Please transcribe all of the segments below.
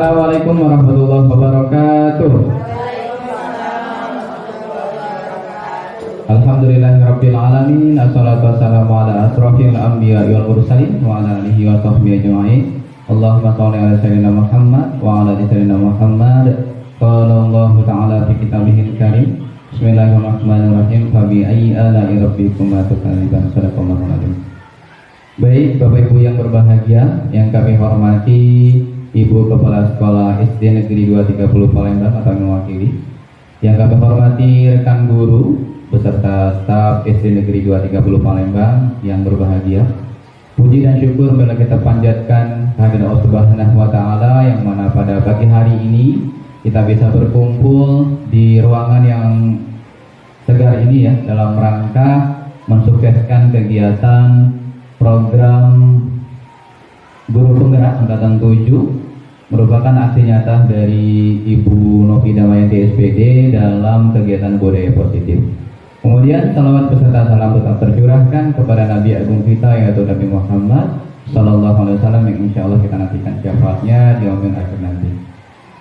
Assalamualaikum warahmatullahi wabarakatuh. Alhamdulillahirabbil alamin. Assalatu wassalamu ala asrofil anbiya'i wal mursalin wa ala alihi wa sahbihi ajma'in. Allahumma shalli ala sayyidina Muhammad wa ala ali sayyidina Muhammad. Qala Allah ta'ala fi kitabihil karim. Bismillahirrahmanirrahim. Fa bi ayyi ala'i rabbikuma tukadziban. Shadaqallahu alazim. Baik, Bapak Ibu yang berbahagia, yang kami hormati Ibu Kepala Sekolah SD Negeri 230 Palembang atau mewakili, yang kami hormati rekan guru beserta staf SD Negeri 230 Palembang yang berbahagia. Puji dan syukur bila kita panjatkan kehadirat Allah Subhanahu wa taala yang mana pada pagi hari ini kita bisa berkumpul di ruangan yang segar ini ya dalam rangka mensukseskan kegiatan program Guru Penggerak Angkatan 7 merupakan aksi nyata dari Ibu Novi Damayanti SPD dalam kegiatan budaya positif. Kemudian salawat beserta salam tetap tercurahkan kepada Nabi Agung kita yaitu Nabi Muhammad Sallallahu Alaihi Wasallam yang insya Allah kita nantikan syafaatnya di yaumil akhir nanti.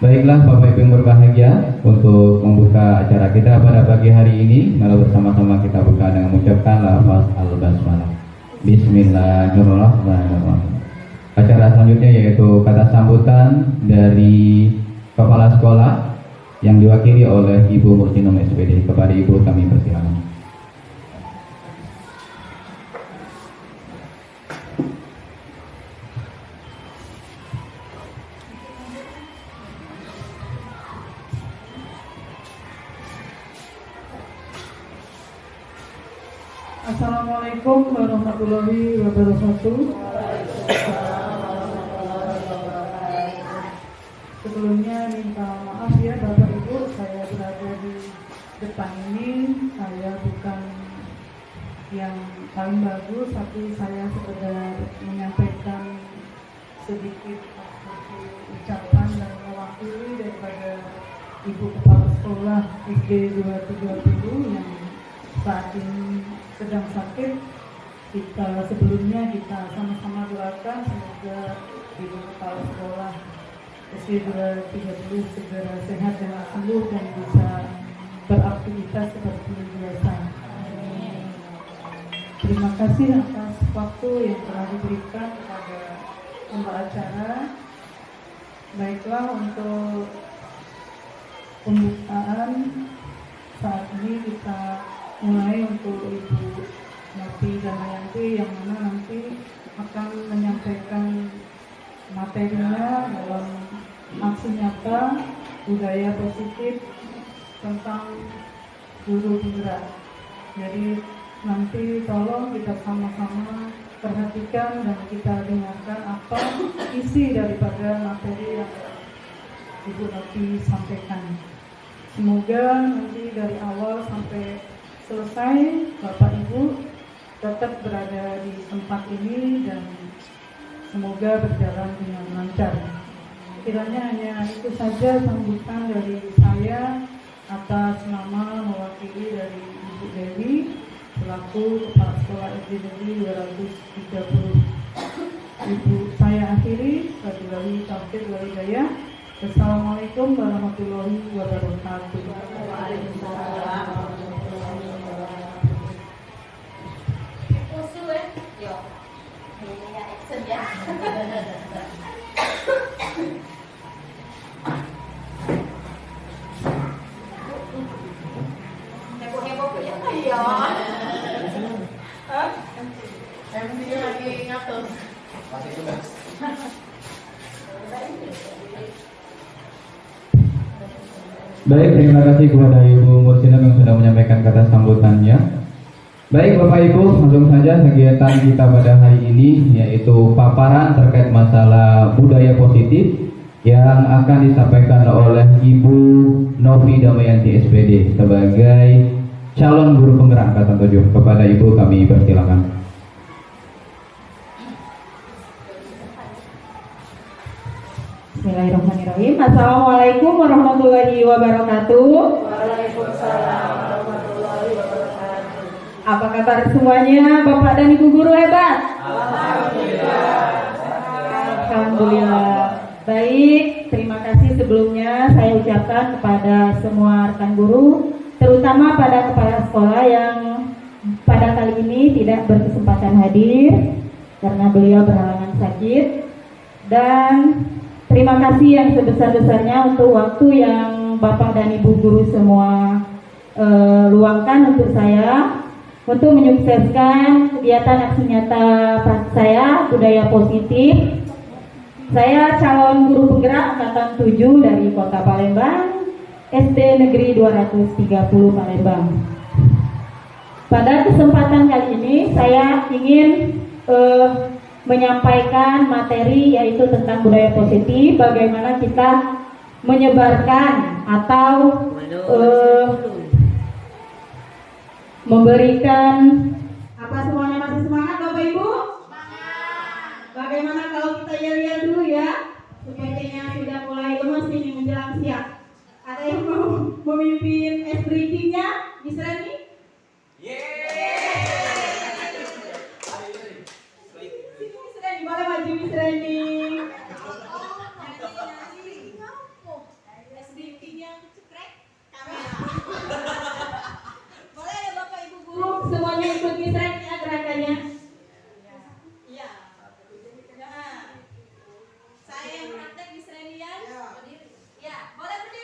Baiklah Bapak Ibu yang berbahagia, untuk membuka acara kita pada pagi hari ini, mari bersama-sama kita buka dengan mengucapkan lafaz al-basmalah. Bismillahirrahmanirrahim. Acara selanjutnya yaitu kata sambutan dari Kepala Sekolah yang diwakili oleh Ibu Mursinum SPD. Kepada Ibu kami persilakan. Assalamualaikum warahmatullahi wabarakatuh. Sebelumnya minta maaf ya Bapak Ibu, saya berada di depan ini, saya bukan yang paling bagus, tapi saya sekedar menyampaikan sedikit ucapan dan mewakili daripada Ibu Kepala Sekolah SD 230 yang saat ini sedang sakit. Sebelumnya kita sama-sama doakan semoga Ibu Kepala Sekolah SD 230 segera sehat dan sembuh dan bisa beraktivitas seperti biasa. Terima kasih atas waktu yang telah diberikan kepada pembawa acara. Baiklah, untuk pembukaan saat ini kita mulai untuk Ibu Novi Damayanti yang mana nanti akan menyampaikan materinya dalam aksi nyata budaya positif tentang guru penggerak. Jadi nanti tolong kita sama-sama perhatikan dan kita dengarkan apa isi daripada materi yang Ibu Novi sampaikan. Semoga nanti dari awal sampai selesai Bapak Ibu tetap berada di tempat ini dan semoga berjalan dengan lancar. Kiranya hanya itu saja sambutan dari saya atas nama mewakili dari Ibu Dewi selaku Kepala Sekolah SD Negeri 230. Ibu saya akhiri, wabillahi taufiq wal hidayah. Assalamualaikum warahmatullahi wabarakatuh. Waalaikumsalam. Baik, terima kasih kepada Ibu Mursinum yang sudah menyampaikan kata sambutannya. Baik Bapak Ibu, langsung saja kegiatan kita pada hari ini yaitu paparan terkait masalah budaya positif yang akan disampaikan oleh Ibu Novi Damayanti SPD sebagai calon guru penggerak angkatan 7. Kepada Ibu kami persilakan. Bismillahirrahmanirrahim. Assalamualaikum warahmatullahi wabarakatuh. Waalaikumsalam warahmatullahi wabarakatuh. Apa kabar semuanya, Bapak dan Ibu guru hebat? Alhamdulillah. Alhamdulillah. Baik, terima kasih sebelumnya saya ucapkan kepada semua rekan guru, terutama pada kepala sekolah yang pada kali ini tidak berkesempatan hadir karena beliau berhalangan sakit. Dan terima kasih yang sebesar-besarnya untuk waktu yang Bapak dan Ibu guru semua luangkan untuk saya untuk menyukseskan kegiatan aksi nyata saya budaya positif. Saya calon guru penggerak angkatan 7 dari Kota Palembang, SD Negeri 230 Palembang. Pada kesempatan kali ini saya ingin menyampaikan materi yaitu tentang budaya positif, bagaimana kita menyebarkan atau memberikan apa semuanya. Masih semangat Bapak Ibu? Bagaimana kalau kita yel-yel dulu ya? Sepertinya sudah mulai lemas ini menjelang siang. Ada yang mau memimpin es briefingnya? Miss Reni? Sini Miss Reni, boleh maju Miss Reni. Es briefing yang cekrek kamera. Boleh ya Bapak Ibu guru semuanya ikut Miss Reni ya gerakannya?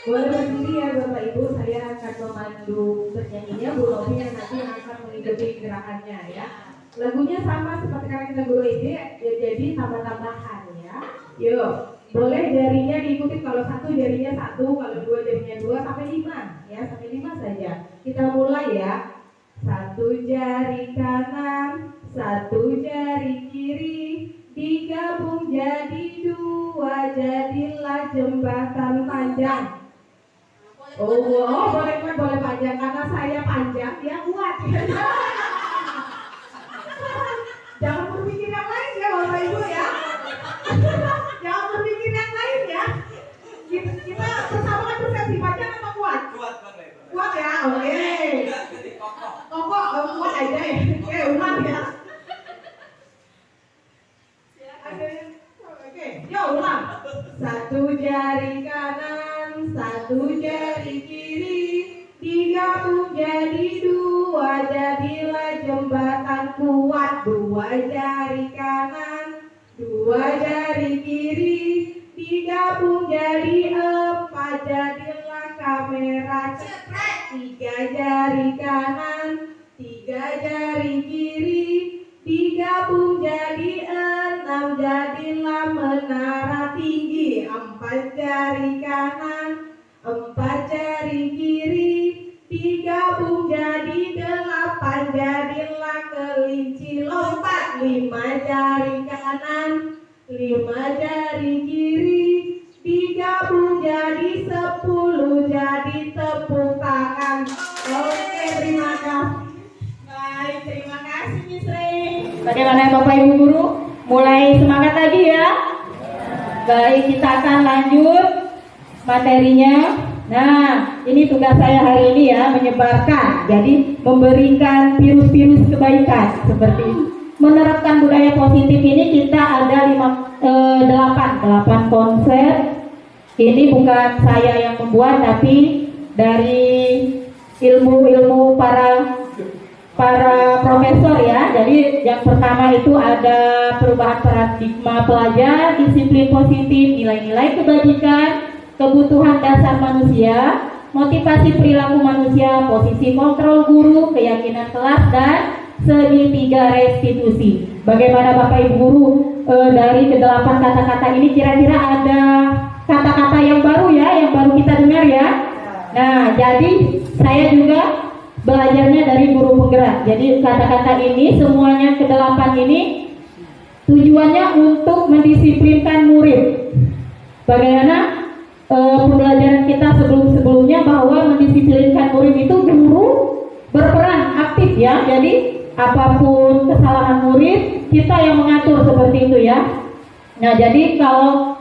Boleh berdiri ya Bapak Ibu, saya akan memandu penyanyinya Bu Robi yang nanti akan mengikuti gerakannya ya. Lagunya sama seperti karena kita guru SD, ya, jadi tambah-tambahan ya. Yuk, boleh jarinya diikuti, kalau satu jarinya satu, kalau dua jarinya dua, sampai 5 ya, sampai 5 saja. Kita mulai ya. Satu jari kanan, satu jari kiri, digabung jadi 2, jadilah jembatan panjang. Oh, boleh panjang karena saya panjang, dia kuat. Jangan berpikir yang lain ya Bapak Ibu ya. Jangan berpikir yang lain ya. Kita bersama persepsi panjang apa kuat? Kuat ya, oke. Kokoh, kuat aja ya. Oke, ulang ya. Oke, yuk ulang. Satu jari kanan, satu jari kiri, digabung jadi 2, jadilah jembatan kuat. 2 jari kanan, 2 jari kiri, digabung jadi 4, jadilah kamera cekrek. 3 jari kanan, 3 jari kiri, digabung jadi 6, jadilah menara tinggi. 4 jari kanan, 4 jari kiri, digabung jadi 8, jadilah kelinci lompat. 5 jari kanan, 5 jari kiri, digabung jadi 10, jadi tepuk tangan. Oke, terima kasih. Baik, terima kasih Miss Rey. Bagaimana Bapak Ibu guru? Mulai semangat lagi ya. Baik, kita akan lanjut materinya. Nah, ini tugas saya hari ini ya, menyebarkan. Jadi memberikan virus-virus kebaikan seperti ini. Menerapkan budaya positif ini kita ada 8 konsep. Ini bukan saya yang membuat, tapi dari ilmu-ilmu para profesor ya. Jadi yang pertama itu ada perubahan paradigma pelajar, disiplin positif, nilai-nilai kebajikan, kebutuhan dasar manusia, motivasi perilaku manusia, posisi kontrol guru, keyakinan kelas, dan segitiga restitusi. Bagaimana Bapak Ibu guru, dari ke-8 kata-kata ini kira-kira ada kata-kata yang baru ya, yang baru kita dengar ya. Nah, jadi saya juga belajarnya dari guru penggerak. Jadi kata-kata ini semuanya ke-8 ini tujuannya untuk mendisiplinkan murid. Bagaimana pembelajaran kita sebelum-sebelumnya bahwa mendisiplinkan murid itu guru berperan aktif ya. Jadi apapun kesalahan murid kita yang mengatur seperti itu ya. Nah, jadi kalau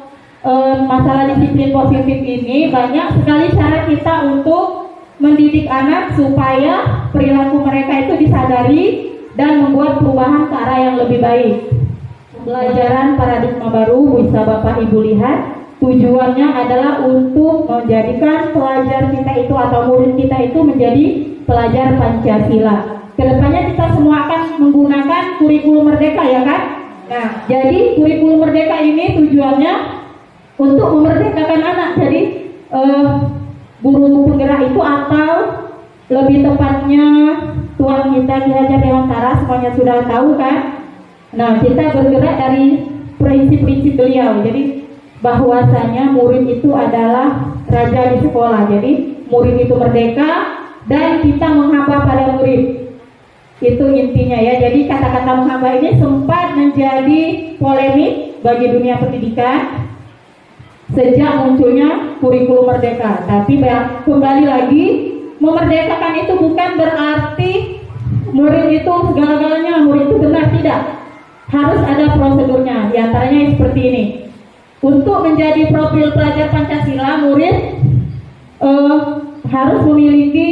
masalah disiplin positif ini banyak sekali cara kita untuk mendidik anak supaya perilaku mereka itu disadari dan membuat perubahan ke arah yang lebih baik. Pembelajaran paradigma baru bisa Bapak Ibu lihat tujuannya adalah untuk menjadikan pelajar kita itu atau murid kita itu menjadi pelajar Pancasila. Kedepannya kita semua akan menggunakan kurikulum Merdeka, ya kan? Nah, jadi kurikulum Merdeka ini tujuannya untuk memerdekakan anak. Jadi guru penggerak itu atau lebih tepatnya Tuan kita Ki Hajar Dewantara semuanya sudah tahu kan? Nah, kita bergerak dari prinsip-prinsip beliau. Jadi bahwasanya murid itu adalah raja di sekolah. Jadi murid itu merdeka dan kita menghamba pada murid. Itu intinya ya. Jadi kata-kata menghamba ini sempat menjadi polemik bagi dunia pendidikan sejak munculnya kurikulum Merdeka. Tapi kembali lagi, memerdekakan itu bukan berarti murid itu segala-galanya, murid itu benar, tidak. Harus ada prosedurnya. Di antaranya seperti ini. Untuk menjadi profil pelajar Pancasila, murid harus memiliki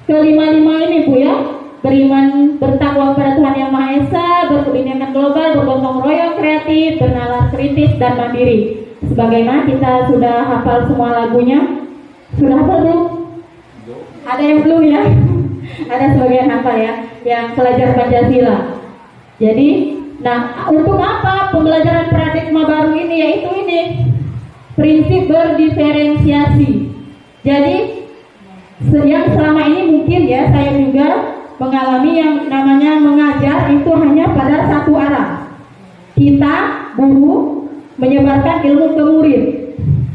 kelima-lima ini, Bu ya. Beriman, bertakwa kepada Tuhan Yang Maha Esa, berkebinekaan global, bergotong royong, kreatif, bernalar kritis dan mandiri. Sebagaimana kita sudah hafal semua lagunya. Sudah hafal belum? Ada yang belum ya? Ada sebagian hafal ya, yang pelajar Pancasila. Jadi, nah untuk apa pembelajaran paradigma baru ini? Yaitu ini, prinsip berdiferensiasi. Jadi, yang selama ini mungkin ya saya juga mengalami yang namanya mengajar itu hanya pada satu arah. Kita, guru, menyebarkan ilmu ke murid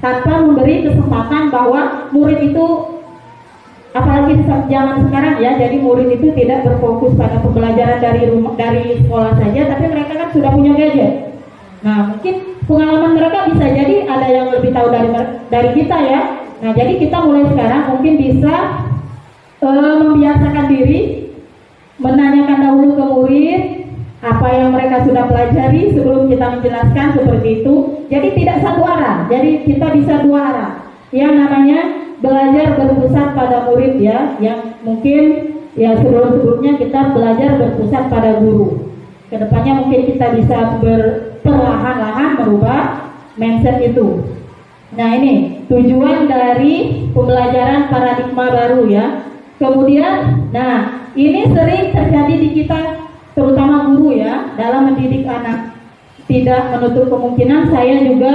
tanpa memberi kesempatan bahwa murid itu, apalagi zaman sekarang ya, jadi murid itu tidak berfokus pada pembelajaran dari rumah, dari sekolah saja, tapi mereka kan sudah punya gadget. Nah, mungkin pengalaman mereka bisa jadi ada yang lebih tahu dari kita ya. Nah, jadi kita mulai sekarang mungkin bisa membiasakan diri menanyakan dahulu ke murid apa yang mereka sudah pelajari sebelum kita menjelaskan, seperti itu. Jadi tidak satu arah, jadi kita bisa dua arah. Yang namanya belajar berpusat pada murid ya, yang mungkin ya sebelumnya kita belajar berpusat pada guru. Kedepannya mungkin kita bisa perlahan-lahan merubah mindset itu. Nah, ini tujuan dari pembelajaran paradigma baru ya. Kemudian, nah ini sering terjadi di kita, terutama guru ya, dalam mendidik anak. Tidak menutup kemungkinan saya juga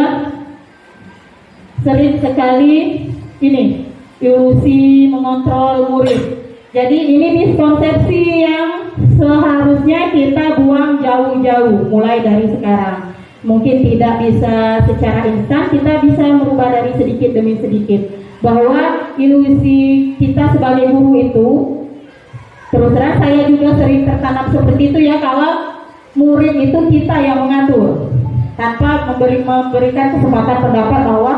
sering sekali ini ilusi mengontrol murid. Jadi ini miskonsepsi yang seharusnya kita buang jauh-jauh mulai dari sekarang. Mungkin tidak bisa secara instan, kita bisa merubah dari sedikit demi sedikit. Bahwa ilusi kita sebagai guru itu, terus terang saya juga sering tertanam seperti itu ya, kalau murid itu kita yang mengatur tanpa memberikan kesempatan pendapat bahwa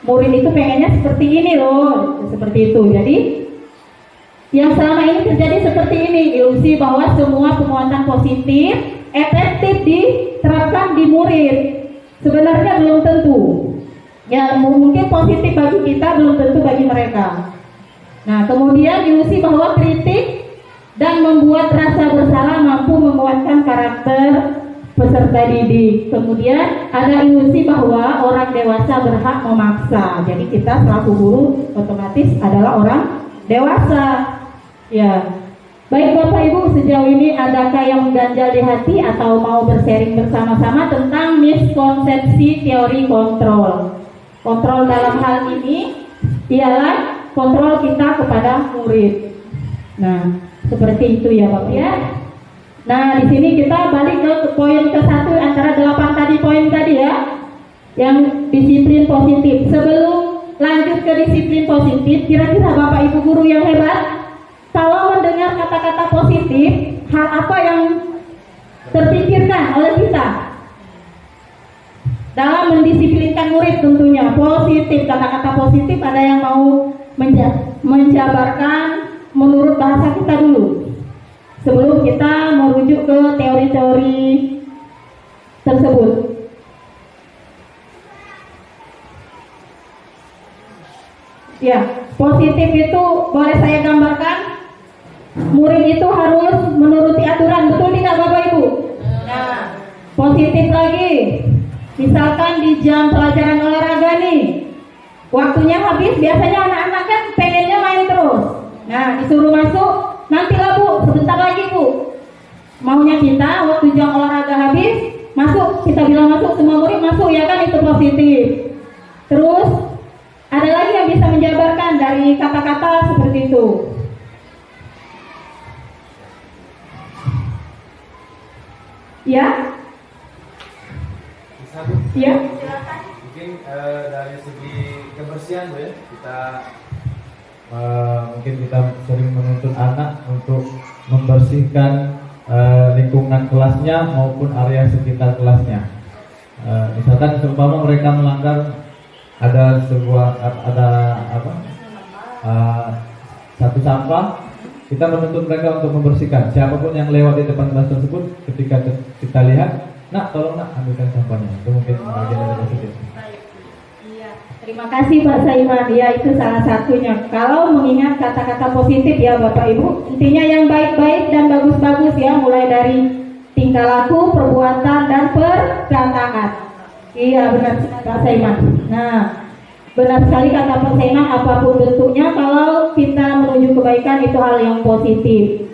murid itu pengennya seperti ini loh, seperti itu. Jadi yang selama ini terjadi seperti ini, ilusi bahwa semua penguatan positif efektif diterapkan di murid. Sebenarnya belum tentu. Ya mungkin positif bagi kita, belum tentu bagi mereka. Nah, kemudian ilusi bahwa kritik dan membuat rasa bersalah mampu menguatkan karakter peserta didik. Kemudian ada ilusi bahwa orang dewasa berhak memaksa. Jadi kita selaku guru otomatis adalah orang dewasa. Ya. Baik Bapak Ibu, sejauh ini adakah yang mengganjal di hati atau mau bersharing bersama-sama tentang miskonsepsi teori kontrol? Kontrol dalam hal ini ialah kontrol kita kepada murid. Nah, seperti itu ya Bapak ya. Nah, di sini kita balik ke poin ke-1 antara 8 tadi poin tadi ya, yang disiplin positif. Sebelum lanjut ke disiplin positif, kira-kira Bapak Ibu guru yang hebat, kalau mendengar kata-kata positif, hal apa yang terpikirkan oleh kita dalam mendisiplinkan murid? Tentunya positif, kata-kata positif. Ada yang mau menjabarkan menurut bahasa kita dulu sebelum kita merujuk ke teori-teori tersebut? Ya, positif itu boleh saya gambarkan, murid itu harus menuruti aturan, betul tidak Bapak Ibu? Nah, positif lagi, Misalkan di jam pelajaran olahraga nih, waktunya habis, biasanya anak-anak kan pengennya main terus. Nah, disuruh masuk, nantilah Bu, sebentar lagi Bu. Maunya kita waktu jam olahraga habis, masuk, kita bilang masuk, semua murid masuk, ya kan, itu positif. Terus ada lagi yang bisa menjabarkan dari kata-kata seperti itu. Ya? Ya? Mungkin dari segi kebersihan Bu ya, kita mungkin kita sering menuntut anak untuk membersihkan lingkungan kelasnya maupun area sekitar kelasnya. Misalkan seumpama mereka melanggar ada satu sampah, kita menuntut mereka untuk membersihkan. Siapapun yang lewat di depan kelas tersebut, ketika kita lihat, nak tolong nak ambilkan sampahnya. Itu mungkin bagian dari positif. Terima kasih Pak Saiman, ya itu salah satunya. Kalau mengingat kata-kata positif ya Bapak Ibu, intinya yang baik-baik dan bagus-bagus ya, mulai dari tingkah laku, perbuatan dan perkataan. Iya benar Pak Saiman. Nah, benar sekali kata Pak Saiman, apapun bentuknya kalau kita menuju kebaikan itu hal yang positif.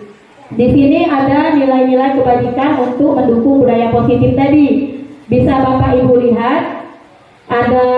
Di sini ada nilai-nilai kebajikan untuk mendukung budaya positif tadi. Bisa Bapak Ibu lihat ada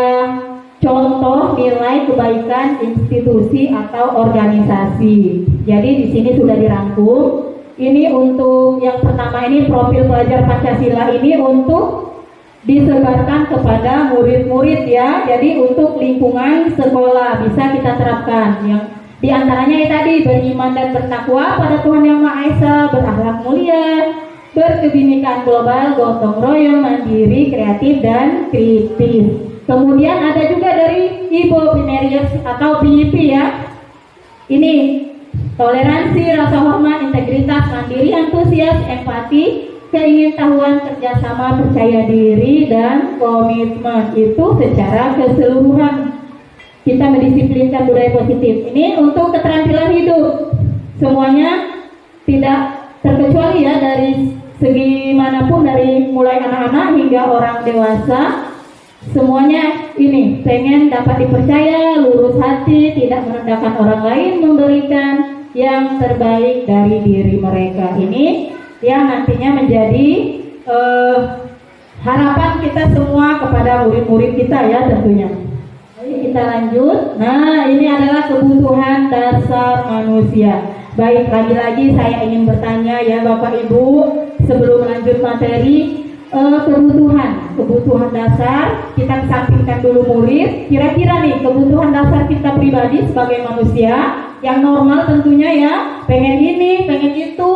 contoh nilai kebaikan institusi atau organisasi. Jadi di sini sudah dirangkum. Ini untuk yang pertama ini profil pelajar Pancasila ini untuk disebarkan kepada murid-murid ya. Jadi untuk lingkungan sekolah bisa kita terapkan. Yang diantaranya tadi beriman dan bertakwa pada Tuhan Yang Maha Esa, berakhlak mulia, berkebinekaan global, gotong royong, mandiri, kreatif dan kritis. Kemudian ada juga dari Ibu Binarius atau BIP ya. Ini toleransi, rasa hormat, integritas, mandiri, antusias, empati, keingintahuan, kerjasama, percaya diri, dan komitmen. Itu secara keseluruhan kita mendisiplinkan budaya positif. Ini untuk keterampilan hidup. Semuanya tidak terkecuali ya, dari segi manapun, dari mulai anak-anak hingga orang dewasa. Semuanya ini pengen dapat dipercaya, lurus hati, tidak merendahkan orang lain, memberikan yang terbaik dari diri mereka. Ini yang nantinya menjadi harapan kita semua kepada murid-murid kita ya tentunya. Ayo kita lanjut. Nah, ini adalah kebutuhan dasar manusia. Baik, lagi-lagi saya ingin bertanya ya Bapak Ibu, sebelum lanjut materi, kebutuhan dasar kita kesampingkan dulu murid. Kira-kira nih kebutuhan dasar kita pribadi sebagai manusia yang normal tentunya ya, pengen ini, pengen itu,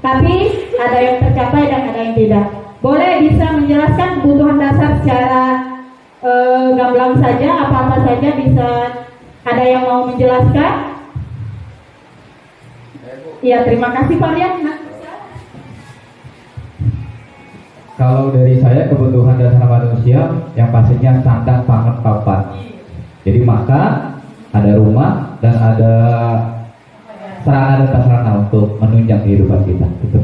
tapi ada yang tercapai dan ada yang tidak. Boleh bisa menjelaskan kebutuhan dasar secara gamblang saja, apa-apa saja bisa. Ada yang mau menjelaskan? Ya, terima kasih Pak Rian. Kalau dari saya kebutuhan dasar manusia yang pastinya sandang, pangan, papan. Jadi makan, ada rumah, dan ada sarana dan prasarana untuk menunjang kehidupan kita. Gitu.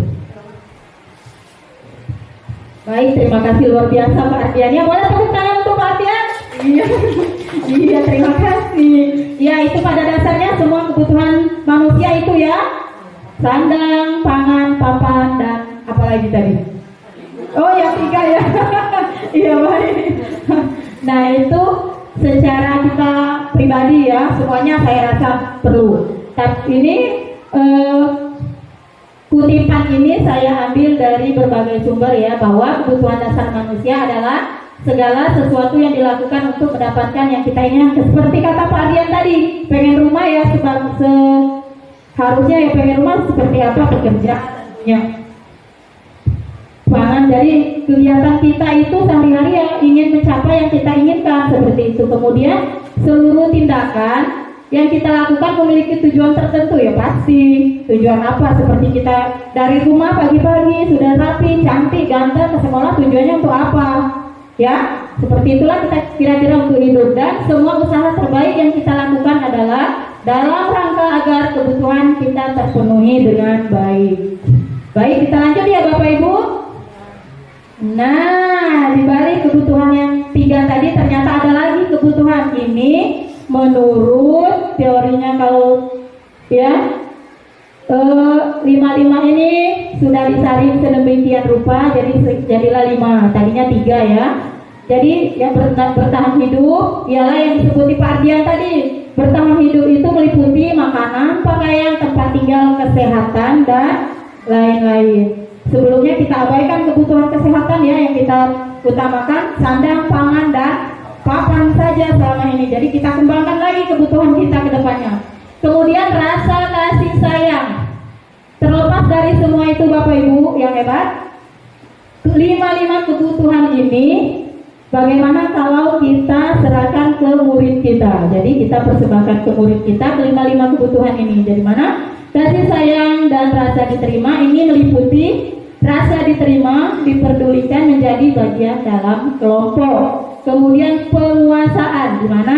Baik, terima kasih luar biasa Pak Ardian. Ya, boleh tepuk tangan untuk Pak Ardian? Iya, terima kasih. Ya, itu pada dasarnya semua kebutuhan manusia itu ya, sandang, pangan, papan, dan apalagi tadi. Oh ya, 3 ya. Iya baik. Nah itu secara kita pribadi ya, semuanya saya rasa perlu. Tapi ini kutipan ini saya ambil dari berbagai sumber ya, bahwa kebutuhan dasar manusia adalah segala sesuatu yang dilakukan untuk mendapatkan yang kita inginkan. Seperti kata Pak Ardian tadi, pengen rumah ya, harusnya ya pengen rumah seperti apa, bekerja tentunya. Pangan, dari kegiatan kita itu sehari-hari ya, ingin mencapai yang kita inginkan seperti itu. Kemudian seluruh tindakan yang kita lakukan memiliki tujuan tertentu ya pasti. Tujuan apa? Seperti kita dari rumah pagi-pagi sudah rapi, cantik, ganteng ke sekolah, tujuannya untuk apa? Ya, seperti itulah kita kira-kira untuk hidup. Dan semua usaha terbaik yang kita lakukan adalah dalam rangka agar kebutuhan kita terpenuhi dengan baik. Baik, kita lanjut ya Bapak Ibu. Nah, Nah, di balik kebutuhan yang 3 tadi ternyata ada lagi kebutuhan ini menurut teorinya kalau ya 5 ini sudah disaring sedemikian rupa jadilah 5, tadinya 3 ya. Jadi yang bertahan hidup ialah yang disebut Pak Ardian tadi. Bertahan hidup itu meliputi makanan, pakaian, tempat tinggal, kesehatan dan lain-lain. Sebelumnya kita abaikan kebutuhan kesehatan ya, yang kita utamakan sandang, pangan dan papan saja selama ini. Jadi kita kembangkan lagi kebutuhan kita ke depannya. Kemudian rasa kasih sayang. Terlepas dari semua itu Bapak Ibu yang hebat, 5 kebutuhan ini bagaimana kalau kita serahkan ke murid kita. Jadi kita persembahkan ke murid kita ke 5 kebutuhan ini. Jadi mana? Kasih sayang dan rasa diterima ini meliputi rasa diterima, diperdulikan menjadi bagian dalam kelompok. Kemudian penguasaan, di mana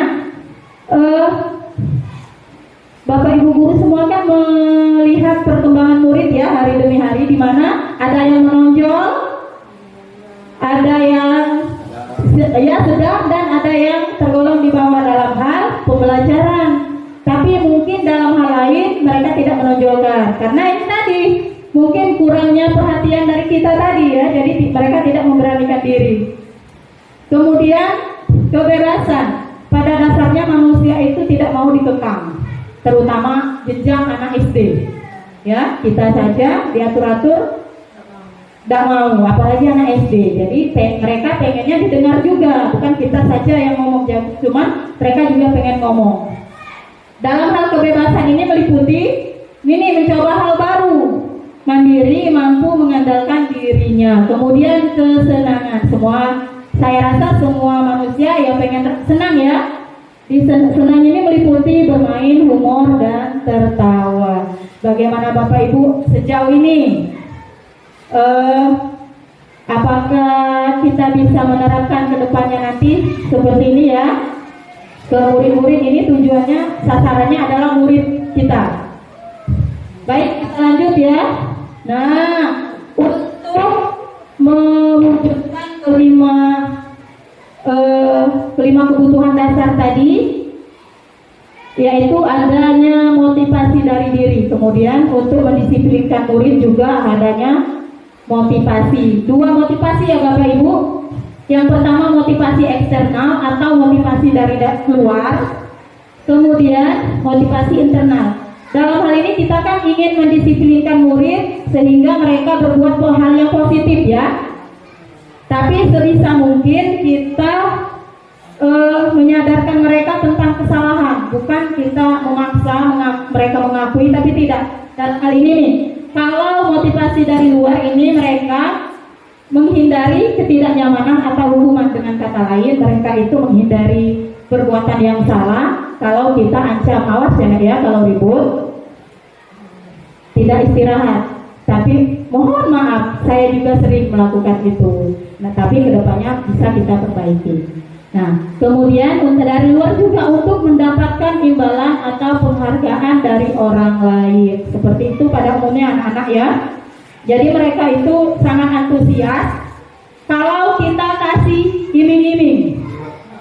Bapak Ibu guru semua kan melihat perkembangan murid ya hari demi hari, di mana ada yang menonjol, ada yang ya sedang, dan ada yang tergolong di bawah dalam hal pembelajaran. Tapi mungkin dalam hal lain mereka tidak menonjolkan karena ini tadi mungkin kurangnya perhatian dari kita tadi ya, jadi mereka tidak memberanikan diri. Kemudian kebebasan, pada dasarnya manusia itu tidak mau dikekang, terutama jenjang anak SD ya, kita saja diatur-atur tidak mau, apalagi anak SD. Jadi mereka pengennya didengar juga, bukan kita saja yang ngomong, cuman mereka juga pengen ngomong. Dalam hal kebebasan ini meliputi mencoba hal baru, mandiri, mampu mengandalkan dirinya. Kemudian kesenangan, saya rasa semua manusia yang pengen senang ya. Senang ini meliputi bermain, humor, dan tertawa. Bagaimana Bapak Ibu sejauh ini? Apakah kita bisa menerapkan ke depannya nanti seperti ini ya? Ke murid-murid ini tujuannya, sasarannya adalah murid kita. Baik, kita lanjut ya. Nah, untuk mewujudkan kelima kebutuhan dasar tadi, yaitu adanya motivasi dari diri. Kemudian untuk mendisiplinkan murid juga adanya motivasi. 2 motivasi ya Bapak Ibu. Yang pertama motivasi eksternal atau motivasi dari luar. Kemudian motivasi internal. Dalam hal ini kita kan ingin mendisiplinkan murid sehingga mereka berbuat hal yang positif ya. Tapi sebisa mungkin kita menyadarkan mereka tentang kesalahan, bukan kita memaksa mereka mengakui, tapi tidak. Dan hal ini nih, kalau motivasi dari luar ini mereka menghindari ketidaknyamanan atau hubungan, dengan kata lain mereka itu menghindari perbuatan yang salah. Kalau kita ancam, awas ya kalau ribut, tidak istirahat. Tapi mohon maaf, saya juga sering melakukan itu. Nah, tapi kedepannya bisa kita perbaiki. Nah, kemudian dari luar juga untuk mendapatkan imbalan atau penghargaan dari orang lain. Seperti itu pada umumnya anak-anak ya. Jadi mereka itu sangat antusias kalau kita kasih iming-iming.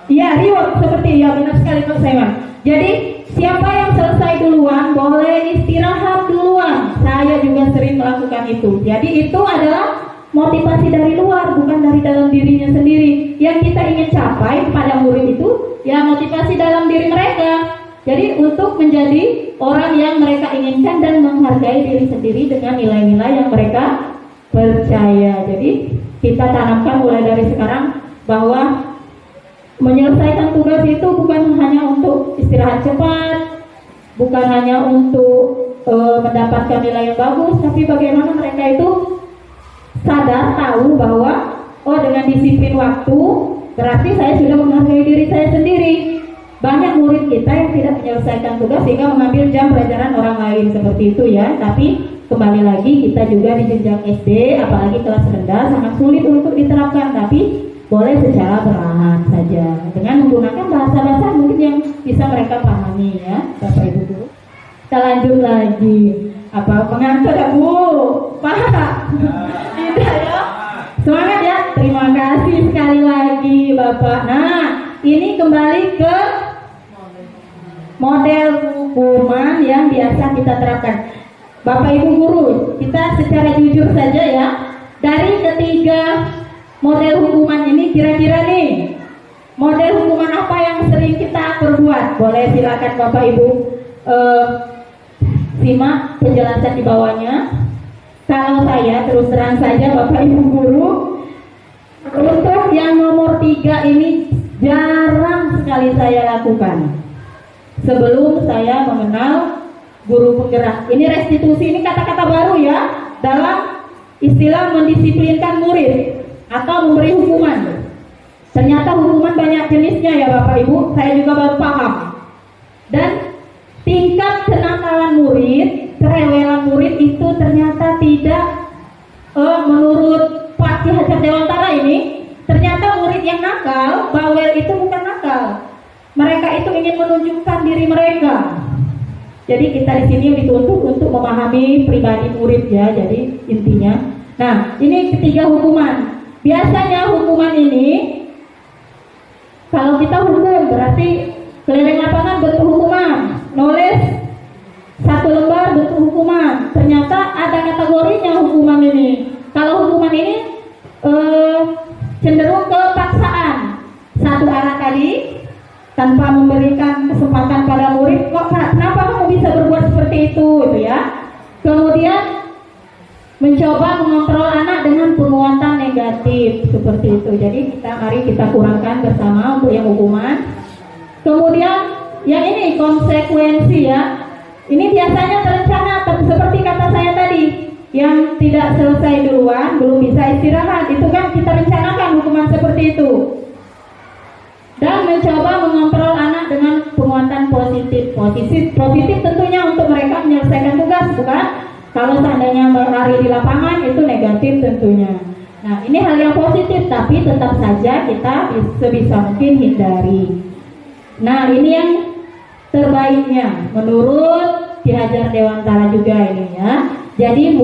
Iya, reward seperti ya, benar sekali Pak Saiman. Jadi siapa yang selesai duluan boleh istirahat duluan. Saya juga sering melakukan itu. Jadi itu adalah motivasi dari luar, bukan dari dalam dirinya sendiri. Yang kita ingin capai pada murid itu ya motivasi dalam diri mereka. Jadi untuk menjadi orang yang mereka inginkan dan menghargai diri sendiri dengan nilai-nilai yang mereka percaya. Jadi kita tanamkan mulai dari sekarang bahwa menyelesaikan tugas itu bukan hanya untuk istirahat cepat, bukan hanya untuk mendapatkan nilai yang bagus, tapi bagaimana mereka itu sadar, tahu bahwa dengan disiplin waktu berarti saya sudah menghargai diri saya sendiri. Banyak murid kita yang tidak menyelesaikan tugas sehingga mengambil jam pelajaran orang lain seperti itu ya. Tapi kembali lagi kita juga di jenjang SD, apalagi kelas rendah, sangat sulit untuk diterapkan. Tapi boleh secara perlahan saja dengan menggunakan bahasa-bahasa mungkin yang bisa mereka pahami ya, Bapak Ibu guru. Kita lanjut lagi. Apa pengantar ya Bu? Pak? Tidak ya? Semangat ya. terima kasih sekali lagi Bapak. Nah, ini kembali ke model hukuman yang biasa kita terapkan. Bapak Ibu guru, kita secara jujur saja ya, dari ketiga model hukuman ini kira-kira nih, model hukuman apa yang sering kita perbuat? Boleh silakan Bapak Ibu simak penjelasan di bawahnya. Kalau saya terus terang saja Bapak Ibu guru, untuk yang nomor 3 ini jarang sekali saya lakukan. Sebelum saya mengenal guru penggerak. Ini restitusi, ini kata-kata baru ya dalam istilah mendisiplinkan murid atau memberi hukuman. Ternyata hukuman banyak jenisnya ya Bapak Ibu, saya juga baru paham. Dan tingkat kenakalan murid, kerewelan murid itu ternyata tidak menurut Pak Ki Hajar Dewantara ini, ternyata murid yang nakal, bawel itu bukan nakal. Mereka itu ingin menunjukkan diri mereka. Jadi kita di sini dituntut untuk memahami pribadi murid ya. Jadi intinya, nah ini ketiga hukuman. Biasanya hukuman ini, kalau kita hukum berarti keliling lapangan bentuk hukuman, nulis 1 lembar bentuk hukuman. Ternyata ada kategorinya hukuman ini. Kalau hukuman ini cenderung ke paksaan, satu arah tadi, tanpa memberikan kesempatan pada murid, kok kenapa kamu bisa berbuat seperti itu, gitu ya. Kemudian mencoba mengontrol anak dengan penguatan negatif seperti itu. Jadi mari kita kurangkan bersama untuk yang hukuman. Kemudian yang ini konsekuensi ya. Ini biasanya terencana seperti kata saya tadi, yang tidak selesai duluan belum bisa istirahat. Itu kan kita rencanakan hukuman seperti itu. Dan mencoba mengontrol anak dengan penguatan positif tentunya untuk mereka menyelesaikan tugas, bukan? Kalau seandainya berlari di lapangan itu negatif tentunya. Nah ini hal yang positif, tapi tetap saja kita sebisa mungkin hindari. Nah ini yang terbaiknya menurut Ki Hajar Dewantara juga ini ya. Jadi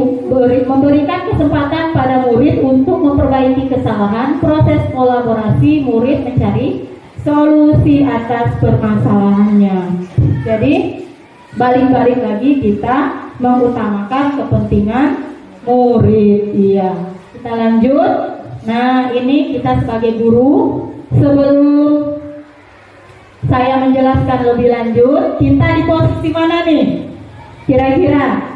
memberikan kesempatan pada murid untuk memperbaiki kesalahan, proses kolaborasi murid mencari solusi atas permasalahannya. Jadi balik-balik lagi kita mengutamakan kepentingan murid. Iya. Kita lanjut. Nah ini kita sebagai guru, sebelum saya menjelaskan lebih lanjut, kita di posisi mana nih? Kira-kira?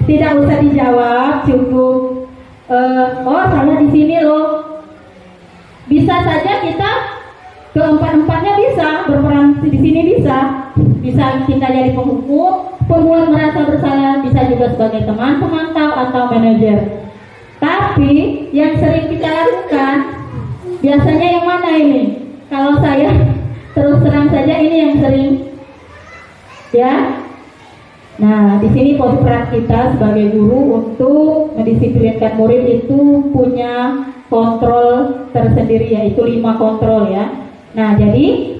Tidak usah dijawab, cukup. Oh saya di sini loh. Bisa saja kita keempat-empatnya bisa berperan di sini, bisa kita jadi penghukum, pembuat merasa bersalah, bisa juga sebagai teman, pemantau atau manajer. Tapi yang sering kita lakukan biasanya yang mana ini? Kalau saya terus terang saja ini yang sering ya. Nah di sini peran kita sebagai guru untuk mendisiplinkan murid itu punya kontrol tersendiri, yaitu 5 kontrol ya. Nah jadi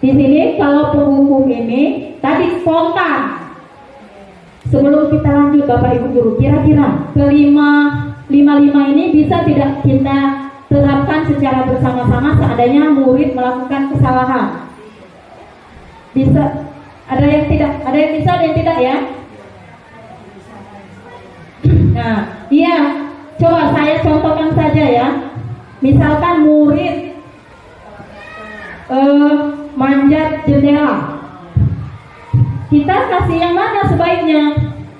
di sini kalau penghukum ini tadi spontan. Sebelum kita lanjut Bapak Ibu guru, kira-kira kelima ini bisa tidak kita terapkan secara bersama-sama seandainya murid melakukan kesalahan? Bisa? Ada yang tidak? Ada yang bisa, ada yang tidak ya? Nah, iya. Coba saya contohkan saja ya. Misalkan murid manjat jendela. Kita kasih yang mana sebaiknya?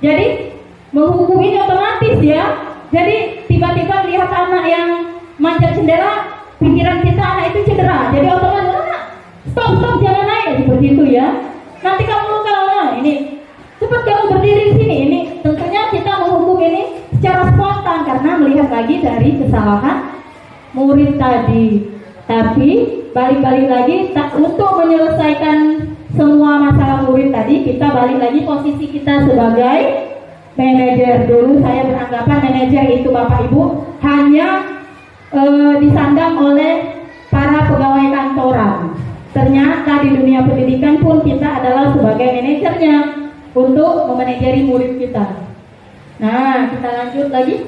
Jadi menghukum ini otomatis ya. Jadi tiba-tiba lihat anak yang manjat jendela, pikiran kita anak itu cedera. Jadi otomatis stop jangan naik seperti itu ya. Nanti kamu luka, ini cepat kamu berdiri di sini. Ini tentunya kita menghukum ini secara spontan karena melihat lagi dari kesalahan murid tadi. Tapi balik-balik lagi untuk menyelesaikan semua masalah murid tadi, kita balik lagi posisi kita sebagai manajer. Dulu saya beranggapan manajer itu Bapak Ibu hanya disandang oleh para pegawai kantoran. Ternyata di dunia pendidikan pun kita adalah sebagai manajernya untuk memanajeri murid kita. Nah, kita lanjut lagi.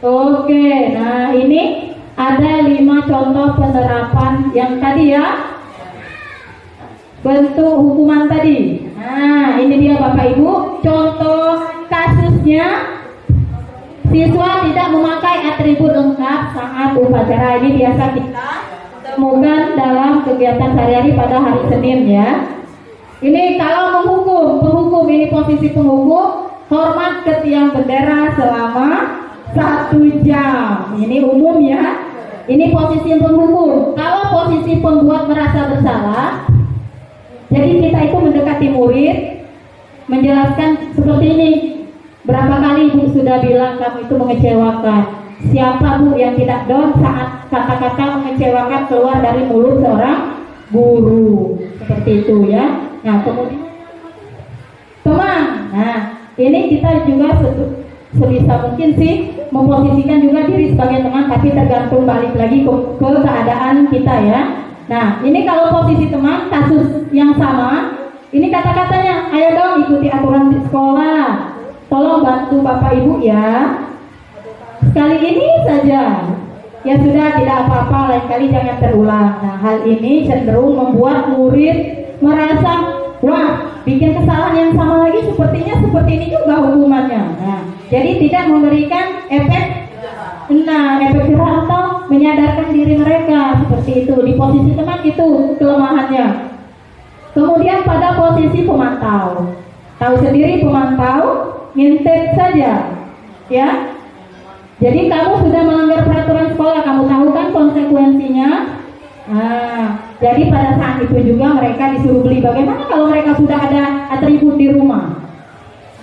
Oke, nah ini ada 5 contoh penerapan yang tadi ya, bentuk hukuman tadi. Nah ini dia Bapak Ibu, contoh kasusnya. Siswa tidak memakai atribut lengkap saat upacara. Ini biasa kita temukan dalam kegiatan sehari-hari pada hari Senin ya. Ini kalau penghukum ini posisi penghukum, hormat ke tiang bendera selama 1 jam. Ini umum ya. Ini posisi penghukum. Kalau posisi pembuat merasa bersalah, jadi kita itu mendekati murid, menjelaskan seperti ini. Berapa kali Ibu sudah bilang kamu itu mengecewakan? Siapa Bu yang tidak down saat kata-kata mengecewakan keluar dari mulut seorang guru? Seperti itu ya. Nah kemudian teman. Nah ini kita juga sebisa mungkin sih memposisikan juga diri sebagai teman, tapi tergantung balik lagi ke keadaan kita ya. Nah ini kalau posisi teman, kasus yang sama, ini kata-katanya, ayo dong ikuti aturan di sekolah, tolong bantu Bapak Ibu ya, sekali ini saja, ya sudah tidak apa-apa, lain kali jangan terulang. Nah hal ini cenderung membuat murid merasa, wah bikin kesalahan yang sama lagi, sepertinya seperti ini juga hukumannya. Nah jadi tidak memberikan efek jerah atau menyadarkan diri mereka. Seperti itu, di posisi teman itu kelemahannya. Kemudian pada posisi pemantau, tahu sendiri pemantau ngintip saja ya. Jadi kamu sudah melanggar peraturan sekolah, kamu tahu kan konsekuensinya. Nah, jadi pada saat itu juga mereka disuruh beli. Bagaimana kalau mereka sudah ada atribut di rumah?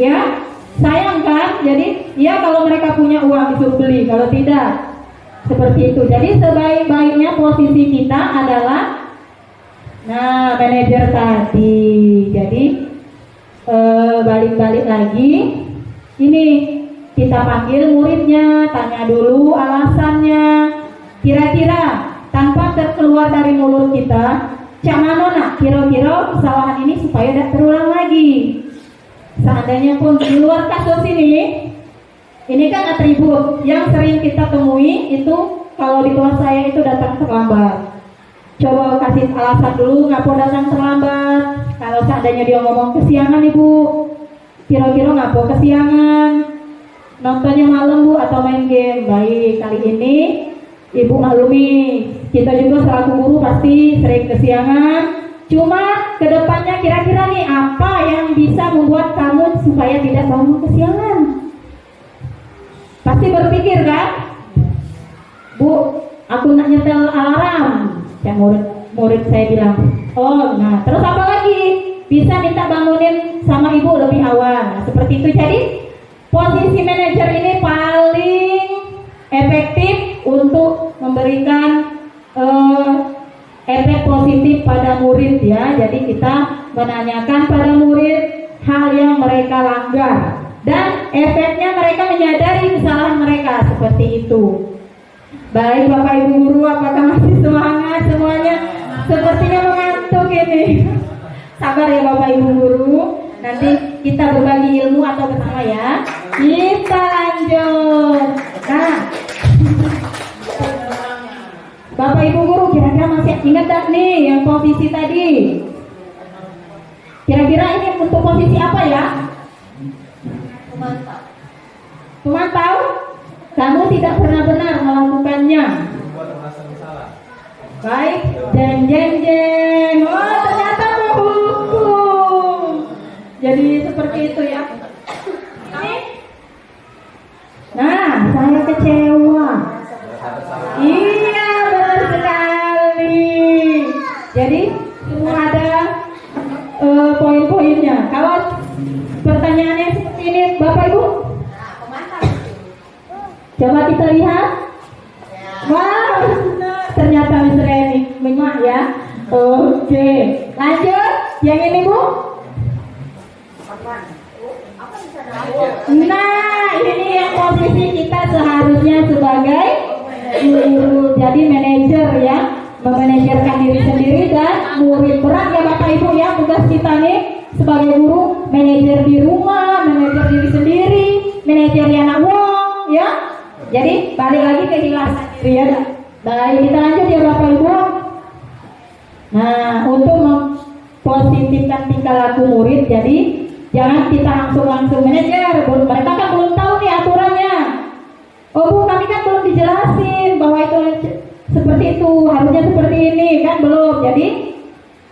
Ya, sayang kan? Jadi ya kalau mereka punya uang disuruh beli, kalau tidak seperti itu. Jadi sebaik-baiknya posisi kita adalah manajer tadi. Jadi balik-balik lagi, ini kita panggil muridnya, tanya dulu alasannya, kira-kira tanpa terkeluar dari mulut kita, Camanona kira-kira kesalahan ini supaya tidak terulang lagi. Seandainya pun di luar kasus ini kan atribut yang sering kita temui itu, kalau di kelas saya itu datang terlambat. Coba kasih alasan dulu ngapa datang terlambat. Kalau seandainya dia ngomong kesiangan Ibu, kira-kira ngapa kesiangan, nontonnya malam Bu atau main game. Baik, kali ini Ibu maklumi, kita juga selaku guru pasti sering kesiangan. Cuma kedepannya kira-kira nih apa yang bisa membuat kamu supaya tidak bangun kesiangan? Pasti berpikir kan? Bu, aku nak nyetel alarm. Ya murid saya bilang, oh nah terus apa lagi? Bisa minta bangunin sama ibu lebih awal. Nah, seperti itu. Jadi posisi manajer ini paling efektif untuk memberikan efek positif pada murid ya. Jadi kita menanyakan pada murid hal yang mereka langgar dan efeknya mereka menyadari kesalahan mereka, seperti itu. Baik Bapak Ibu guru, apakah masih semangat semuanya? Sepertinya mengantuk ini. Sabar ya Bapak Ibu guru, nanti kita berbagi ilmu atau bersama ya. Kita lanjut. Nah, Bapak Ibu guru kira-kira masih ingat tak nih yang posisi tadi? Kira-kira ini untuk posisi apa ya? Pemantau? Kamu tidak pernah benar melakukannya. Baik, jeng. Oh, ternyata menghukum. Jadi seperti itu ya. Nah, saya kecewa. Iya, benar sekali. Jadi semua ada poin-poinnya. Kalau pertanyaannya seperti ini, Bapak Ibu, coba kita lihat. Wow, ternyata Miss Reni memang ya. Oke, lanjut. Yang ini Bu. Nah, ini yang posisi kita seharusnya sebagai guru. Jadi manajer ya, memanajerkan diri sendiri dan murid. Berat ya Bapak Ibu ya, tugas kita nih sebagai guru, manajer di rumah, manajer diri sendiri, manajer anak wong ya. Jadi balik lagi ke ikhlasan diri ya. Baik, kita lanjut ya Bapak Ibu. Nah, untuk mempositifkan tingkah laku murid, jadi jangan kita langsung manajer. Mereka kan belum tahu nih aturannya. Oh Bu, kami kan belum dijelasin bahwa itu seperti itu, harusnya seperti ini, kan belum. Jadi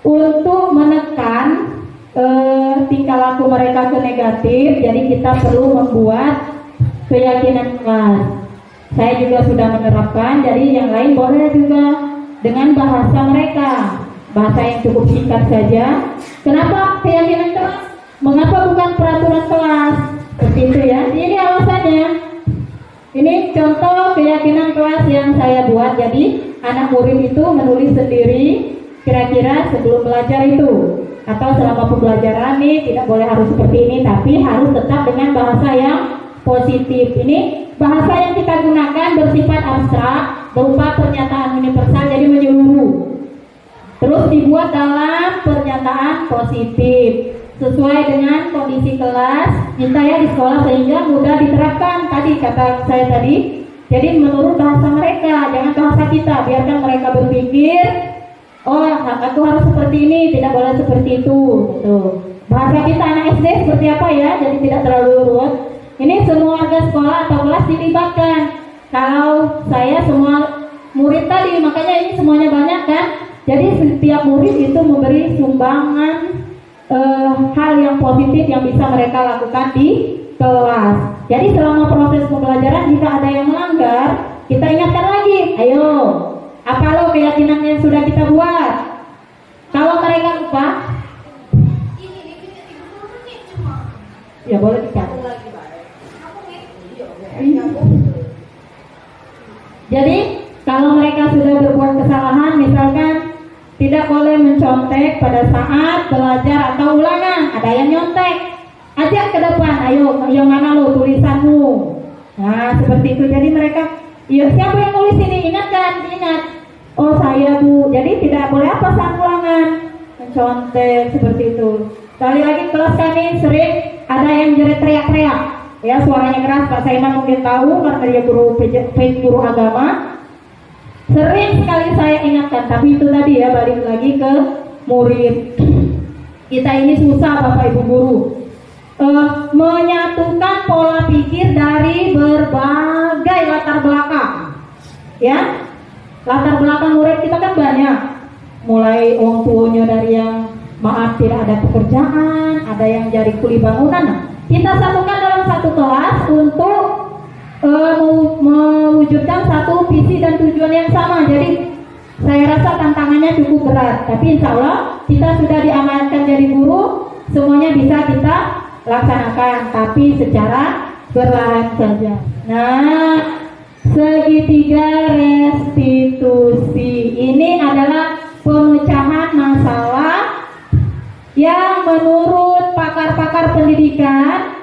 untuk menekan tingkah laku mereka ke negatif, jadi kita perlu membuat keyakinan kelas. Saya juga sudah menerapkan, jadi yang lain boleh juga dengan bahasa mereka, bahasa yang cukup singkat saja. Kenapa keyakinan kelas? Mengapa bukan peraturan kelas? Seperti itu ya. Ini alasannya. Ini contoh keyakinan kelas yang saya buat. Jadi anak murid itu menulis sendiri kira-kira sebelum belajar itu, atau selama pembelajaran nih tidak boleh harus seperti ini, tapi harus tetap dengan bahasa yang positif. Ini bahasa yang kita gunakan bersifat abstrak, berupa pernyataan universal, jadi menyeluruh. Terus dibuat dalam pernyataan positif sesuai dengan kondisi kelas. Minta ya di sekolah sehingga mudah diterapkan. Tadi kata saya tadi, jadi menurut bahasa mereka, jangan bahasa kita. Biarkan mereka berpikir, oh aku harus seperti ini, tidak boleh seperti itu. Gitu. Bahasa kita anak SD seperti apa ya? Jadi tidak terlalu ruwet. Ini semua warga sekolah atau kelas dilibatkan. Kalau saya semua murid tadi, makanya ini semuanya banyak kan. Jadi setiap murid itu memberi sumbangan hal yang positif yang bisa mereka lakukan di kelas. Jadi selama proses pembelajaran jika ada yang melanggar, kita ingatkan lagi. Ayo, apa lo keyakinan yang sudah kita buat? Kalau mereka lupa, ya boleh dikat. Jadi kalau mereka sudah berbuat kesalahan, misalkan tidak boleh mencontek pada saat belajar atau ulangan. Ada yang nyontek, ajak ke depan. Ayo, yang mana lo tulisanmu? Nah seperti itu. Jadi mereka, ya siapa yang nulis ini? Ingatkan, ingat. Oh saya Bu. Jadi tidak boleh apa saat ulangan mencontek seperti itu. Sekali lagi kelas kami sering ada yang jerit teriak-teriak. Ya suaranya keras. Pak Saiman mungkin tahu karena dia guru agama. Sering sekali saya ingatkan, tapi itu tadi ya balik lagi ke murid. Kita ini susah Bapak Ibu guru menyatukan pola pikir dari berbagai latar belakang. Ya, latar belakang murid kita kan banyak. Mulai orang tuanya dari yang maaf tidak ada pekerjaan, ada yang jadi kuli bangunan. Nah, kita satukan dalam satu kelas untuk mewujudkan satu visi dan tujuan yang sama. Jadi saya rasa tantangannya cukup berat, tapi insya Allah kita sudah diamankan jadi guru, semuanya bisa kita laksanakan, tapi secara perlahan saja. Nah, segitiga restitusi ini adalah pemecahan masalah yang menurut pakar-pakar pendidikan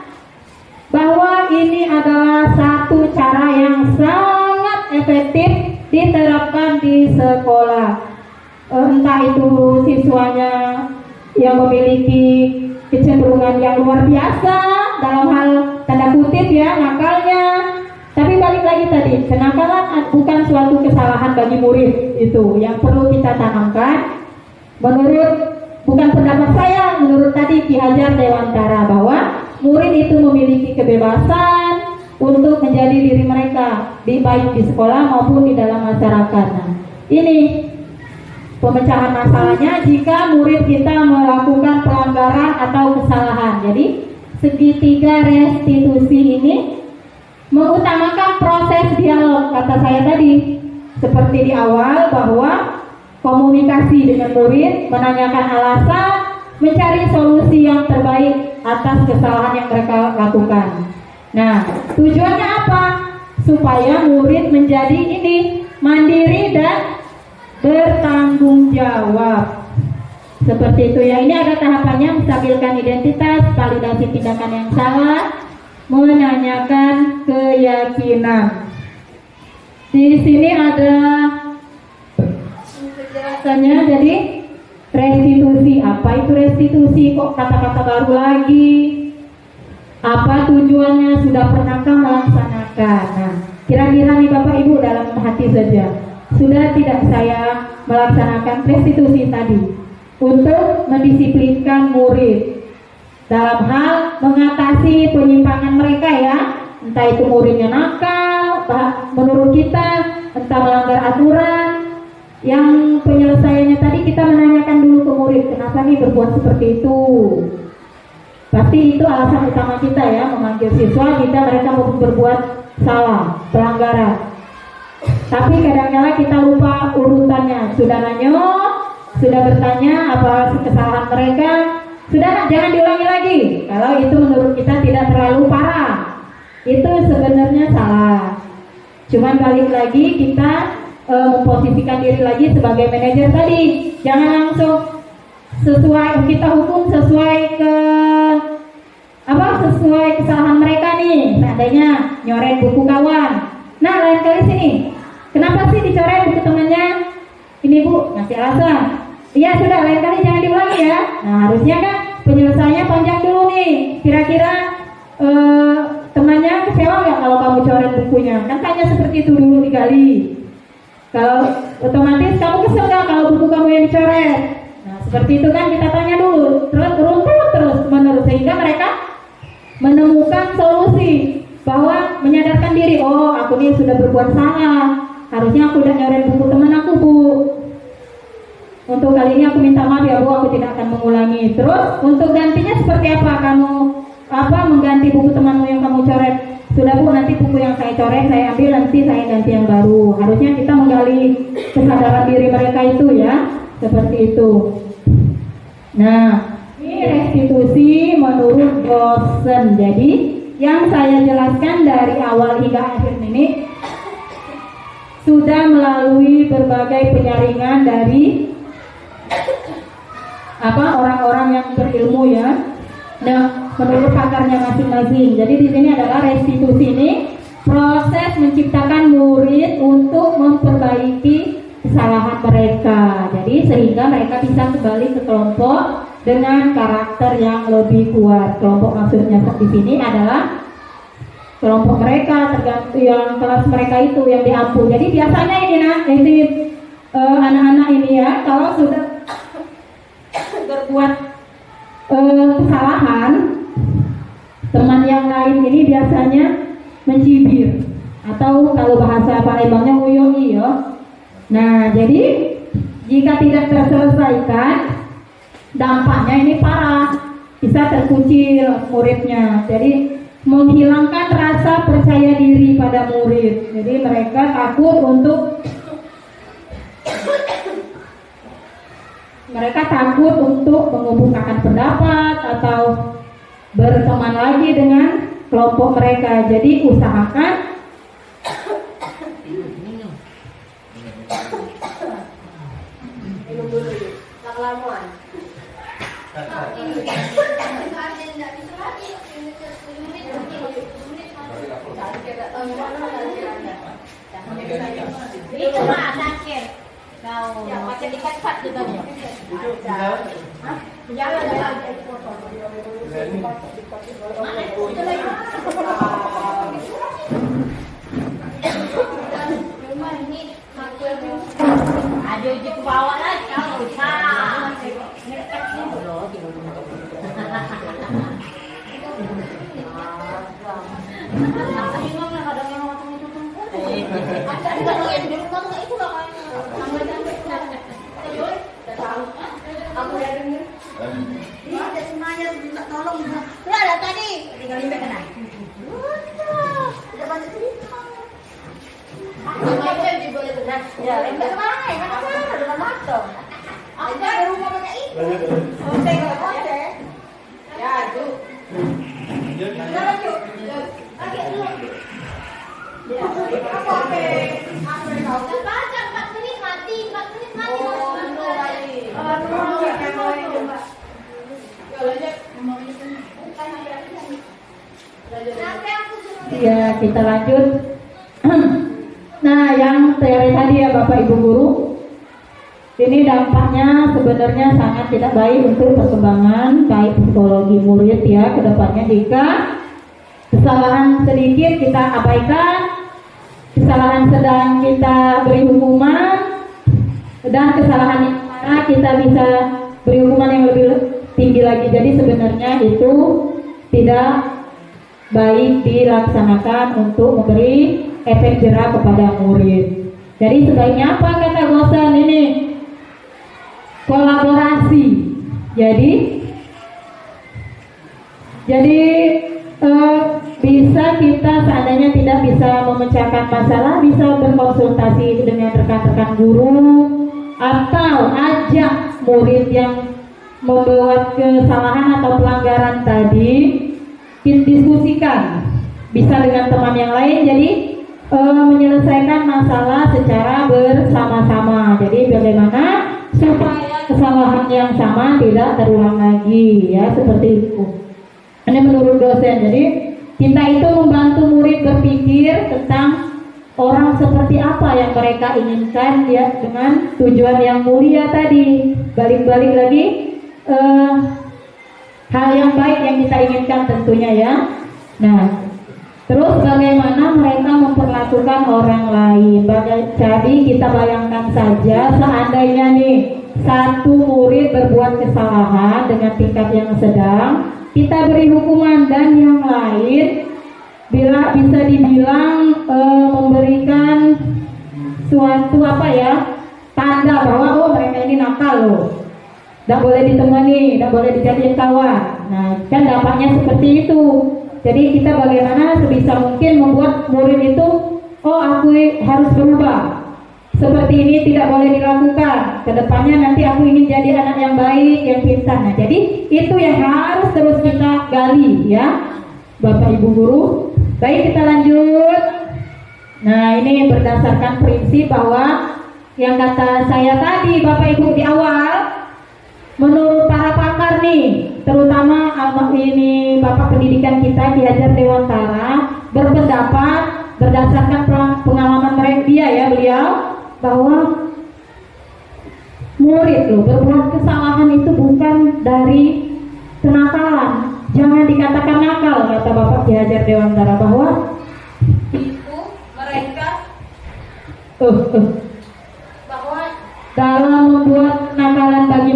bahwa ini adalah satu cara yang sangat efektif diterapkan di sekolah. Entah itu siswanya yang memiliki kecenderungan yang luar biasa dalam hal tanda kutip ya nakalnya, tapi balik lagi tadi, kenakalan bukan suatu kesalahan bagi murid. Itu yang perlu kita tanamkan. Menurut, bukan pendapat saya, menurut tadi Ki Hajar Dewantara, bahwa murid itu memiliki kebebasan untuk menjadi diri mereka, baik di sekolah maupun di dalam masyarakat. Nah, ini pemecahan masalahnya jika murid kita melakukan pelanggaran atau kesalahan. Jadi segitiga restitusi ini mengutamakan proses dialog, kata saya tadi, seperti di awal, bahwa komunikasi dengan murid, menanyakan alasan, mencari solusi yang terbaik atas kesalahan yang mereka lakukan. Nah, tujuannya apa? Supaya murid menjadi ini mandiri dan bertanggung jawab. Seperti itu ya. Ini ada tahapannya: menstabilkan identitas, validasi tindakan yang salah, menanyakan keyakinan. Di sini ada penjelasannya. Jadi restitusi, apa itu restitusi? Kok kata-kata baru lagi? Apa tujuannya? Sudah pernahkah melaksanakan? Nah, Kira-kira nih Bapak Ibu dalam hati saja, sudah tidak saya melaksanakan restitusi tadi untuk mendisiplinkan murid dalam hal mengatasi penyimpangan mereka ya, entah itu muridnya nakal, menurut kita entah melanggar aturan. Yang penyelesaiannya tadi kita menanyakan dulu ke murid, kenapa nih berbuat seperti itu. Pasti itu alasan utama kita ya, memanggil siswa jika mereka berbuat salah, pelanggaran. Tapi kadang-kala kita lupa urutannya. Sudah nanya, sudah bertanya apa kesalahan mereka, sudah jangan diulangi lagi. Kalau itu menurut kita tidak terlalu parah, itu sebenarnya salah. Cuman balik lagi kita memposisikan diri lagi sebagai manajer tadi. Jangan langsung sesuai kita hukum sesuai sesuai kesalahan mereka nih. Seandainya nyoret buku kawan, nah lain kali sini, kenapa sih dicoret buku temannya? Ini Bu, ngasih alasan. Iya sudah, lain kali jangan diulangi ya. Nah harusnya kan penyelesaiannya panjang dulu nih. Kira-kira temannya kecewa nggak kalau kamu coret bukunya? Kan tanya seperti itu dulu digali. Kalau otomatis kamu kesel nggak kalau buku kamu yang dicoret? Nah seperti itu kan kita tanya dulu, terus menerus sehingga mereka menemukan solusi bahwa menyadarkan diri, oh aku ini sudah berbuat salah, harusnya aku udah nyoret buku teman aku Bu. Untuk kali ini aku minta maaf ya Bu, aku tidak akan mengulangi. Terus untuk gantinya seperti apa? Kamu mengganti buku temanmu yang kamu coret? Sudah Bu, nanti buku yang saya coret saya ambil, nanti saya ganti yang baru. Harusnya kita menggali kesadaran diri mereka itu ya, seperti itu. Nah, ini restitusi menurut dosen. Jadi yang saya jelaskan dari awal hingga akhir ini sudah melalui berbagai penyaringan dari orang-orang yang berilmu ya. Nah, menurut pakarnya masing-masing. Jadi di sini adalah restitusi ini proses menciptakan murid untuk memperbaiki kesalahan mereka. Jadi sehingga mereka bisa kembali ke kelompok dengan karakter yang lebih kuat. Kelompok maksudnya di sini adalah kelompok mereka, tergantung yang kelas mereka itu yang diampu. Jadi biasanya ini anak-anak ini ya, kalau sudah berbuat kesalahan, teman yang lain ini biasanya mencibir atau kalau bahasa Palembangnya nguyoi ya. Nah jadi jika tidak terselesaikan, dampaknya ini parah, bisa terkucil muridnya. Jadi menghilangkan rasa percaya diri pada murid. Jadi mereka takut untuk mengemukakan pendapat atau berteman lagi dengan kelompok mereka. Jadi usahakan yang pakai dikat-kat gitu ya. Ada je ke bawah lah kau. Ngekat situ loh. Tolong, ada tadi. Tinggal limbek kena. Tidak banyak cerita. Limbek juga boleh benar. Ya, limbek kemana? Kemana? Depan motor. Ada di rumah banyak itu. Oke, kalau oke. Ya, itu. Kita lanjut. Lagi dulu. Ya, apa oke? Aku baca 4 menit mati, 4 menit mati. Ya, kita lanjut. Nah, yang teori tadi ya Bapak Ibu Guru, ini dampaknya sebenarnya sangat tidak baik untuk perkembangan baik psikologi murid ya ke depannya jika kesalahan sedikit kita abaikan, kesalahan sedang kita beri hukuman, dan kesalahan yang parah kita bisa beri hukuman yang lebih tinggi lagi. Jadi sebenarnya itu tidak baik dilaksanakan untuk memberi efek jerah kepada murid. Jadi sebaiknya apa kata Gosan ini? Kolaborasi. Jadi bisa kita seandainya tidak bisa memecahkan masalah, bisa berkonsultasi dengan rekan-rekan guru atau ajak murid yang membuat kesalahan atau pelanggaran tadi diskusikan, bisa dengan teman yang lain. Jadi menyelesaikan masalah secara bersama-sama. Jadi bagaimana supaya kesalahan yang sama tidak terulang lagi, ya seperti itu. Ini menurut dosen. Jadi kita itu membantu murid berpikir tentang orang seperti apa yang mereka inginkan, ya, dengan tujuan yang mulia tadi. Balik-balik lagi hal yang baik yang kita inginkan tentunya, ya. Nah, terus bagaimana mereka memperlakukan orang lain. Jadi kita bayangkan saja seandainya nih satu murid berbuat kesalahan dengan tingkat yang sedang, kita beri hukuman, dan yang lain bila bisa dibilang memberikan suatu tanda bahwa oh mereka ini nakal loh, tidak boleh ditemani, tidak boleh dijadiin kawan. Nah kan dampaknya seperti itu. Jadi kita bagaimana sebisa mungkin membuat murid itu, oh aku harus berubah, seperti ini tidak boleh dilakukan, kedepannya nanti aku ingin jadi anak yang baik, yang pintar. Nah jadi itu yang harus terus kita gali, ya Bapak Ibu Guru. Baik, kita lanjut. Nah ini berdasarkan prinsip bahwa yang kata saya tadi Bapak Ibu di awal, menurut para pakar nih, terutama ini Bapak Pendidikan kita Ki Hajar Dewantara berpendapat berdasarkan pengalaman dia, ya beliau, bahwa murid loh berbuat kesalahan itu bukan dari kenakalan. Jangan dikatakan nakal, kata Bapak Ki Hajar Dewantara, bahwa Itu mereka bahwa dalam membuat nakalan bagi